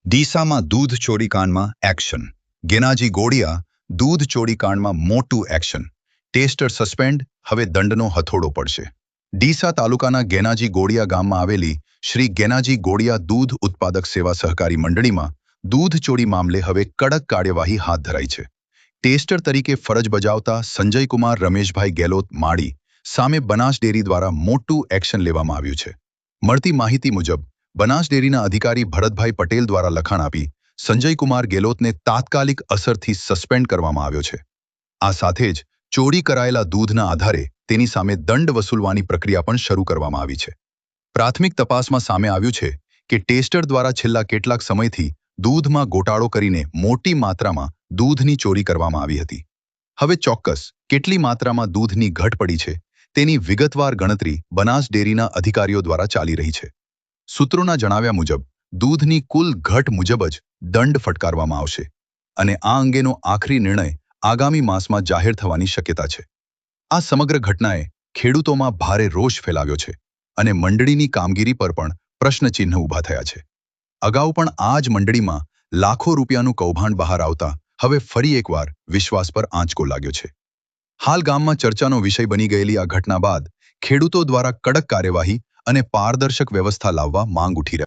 ડીસામાં દૂધ ચોરી કાંડમાં એક્શન. ગેનાજી ગોળિયા દૂધ ચોરી કાંડમાં મોટું એક્શન. ટેસ્ટર સસ્પેન્ડ, હવે દંડનો હથોડો પડશે. ડીસા તાલુકાના ગેનાજી ગોળિયા ગામમાં આવેલી શ્રી ગેનાજી ગોળિયા દૂધ ઉત્પાદક સેવા સહકારી મંડળીમાં દૂધ ચોરી મામલે હવે કડક કાર્યવાહી હાથ ધરાઈ છે. ટેસ્ટર તરીકે ફરજ બજાવતા સંજયકુમાર રમેશભાઈ ગેલોત માળી સામે બનાસ ડેરી દ્વારા મોટું એક્શન લેવામાં આવ્યું છે. મળતી માહિતી મુજબ બનાસ ડેરીના અધિકારી ભરતભાઈ પટેલ દ્વારા લખાણ આપી સંજયકુમાર ગેલોતને તાત્કાલિક અસરથી સસ્પેન્ડ કરવામાં આવ્યો છે. આ સાથે જ ચોરી કરાયેલા દૂધના આધારે તેની સામે દંડ વસૂલવાની પ્રક્રિયા પણ શરૂ કરવામાં આવી છે. પ્રાથમિક તપાસમાં સામે આવ્યું છે કે ટેસ્ટર દ્વારા છેલ્લા કેટલાક સમયથી દૂધમાં ગોટાળો કરીને મોટી માત્રામાં દૂધની ચોરી કરવામાં આવી હતી. હવે ચોક્કસ કેટલી માત્રામાં દૂધની ઘટ પડી છે તેની વિગતવાર ગણતરી બનાસ ડેરીના અધિકારીઓ દ્વારા ચાલી રહી છે. સૂત્રોના જણાવ્યા મુજબ દૂધની કુલ ઘટ મુજબ જ દંડ ફટકારવામાં આવશે અને આ અંગેનો આખરી નિર્ણય આગામી માસમાં જાહેર થવાની શક્યતા છે. આ સમગ્ર ઘટનાએ ખેડૂતોમાં ભારે રોષ ફેલાવ્યો છે અને મંડળીની કામગીરી પર પણ પ્રશ્નચિહ્ન ઊભા થયા છે. અગાઉ પણ આ જ મંડળીમાં લાખો રૂપિયાનું કૌભાંડ બહાર આવતા હવે ફરી એકવાર વિશ્વાસ પર આંચકો લાગ્યો છે. હાલ ગામમાં ચર્ચાનો વિષય બની ગયેલી આ ઘટના બાદ ખેડૂતો દ્વારા કડક કાર્યવાહી અને પારદર્શક વ્યવસ્થા લાવવા માંગ ઉઠી રહી છે.